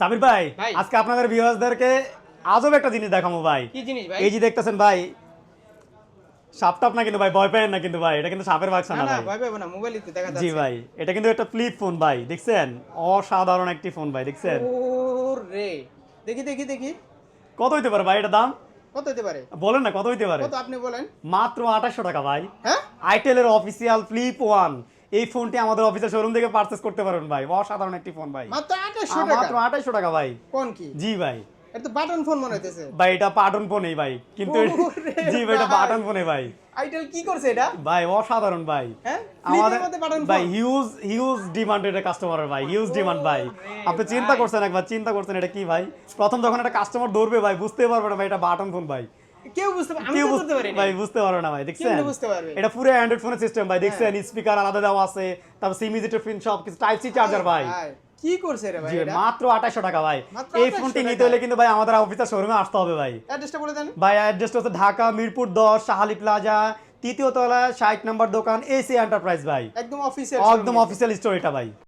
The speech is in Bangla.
সাবির ভাই ভাই। আজকে আপনাদের ভিউয়ার্সদেরকে আজব একটা জিনিস দেখাবো ভাই। কি জিনিস ভাই? এই যে দেখতেছেন ভাই, সাপটাপ না কিন্তু ভাই, ভয় পাবেন না কিন্তু ভাই, এটা কিন্তু সাপের বাক্সা না না না ভাই। ভয় পাবো না, মোবাইলই তো দেখা জি যাচ্ছে। ভাই, এটা কিন্তু একটা ফ্লিপ ফোন ভাই, দেখছেন? অসাধারণ একটি ফোন ভাই, দেখছেন? ওরে দেখি দেখি দেখি কত হইতে পারে ভাই এটা দাম? কত হতে পারে? বলেন না কত হইতে পারে? কত আপনি বলেন। মাত্র 2800 টাকা ভাই। হ্যাঁ আইটেলের অফিসিয়াল ফ্লিপ ওয়ান। এই ফোনটি আমাদের অফিসের শোরুম থেকে পারচেজ করতে পারবেন ভাই, অসাধারণ একটি ফোন ভাই। মাত্র 2800 মাত্র টাকা। 2800 টাকা ভাই। কোন কি? জি ভাই। এটা তো বাটন ফোন মনে হইতেছে। ভাই এটা বাটন ফোনই ভাই, কিন্তু ওরে জি ভাই এটা ভাই। বাটন ফোনে ভাই। আইটেল কি করছে এটা? ভাই অসাধারণ ভাই। হ্যাঁ আমাদের মধ্যে বাটন ভাই ফোন। হিউজ ডিমান্ড এটা কাস্টমারের ভাই, হিউজ ডিমান্ড ভাই। আপনি চিন্তা ভাই। করছেন একবার, চিন্তা করছেন এটা কি ভাই? প্রথম যখন একটা কাস্টমার ধরবে ভাই বুঝতে পারবে না ভাই এটা বাটন ফোন ভাই। কেউ বুঝতে পারে, আমি কেউ তো বুঝতে পারি ভাই বুঝতে পারবে না ভাই, দেখছেন? কেমনে বুঝতে পারবে? এটা পুরো অ্যান্ড্রয়েড ফোনের সিস্টেম ভাই, দেখছেন? স্পিকার আলাদা দেওয়া আছে, তারপর সিম ইজিটের পিন সব কিছু, টাইপ সি চার্জার ভাই। কি করছে রে ভাই জি এটা? মাত্র 2800 টাকা ভাই। মাত্র এই 2800 ফোনটি নিতে টাকা। হলে কিন্তু ভাই আমাদের অফিসের শোরুমে আসতে হবে ভাই। অ্যাড্রেসটা বলে দেন। ভাই অ্যাড্রেসটা হচ্ছে ঢাকা মিরপুর 10 শাহালি প্লাজা, তৃতীয় তলা 60 নম্বর দোকান এসি এন্টারপ্রাইজ ভাই। একদম অফিসিয়াল একদম অফিসিয়াল স্টোর এটা ভাই।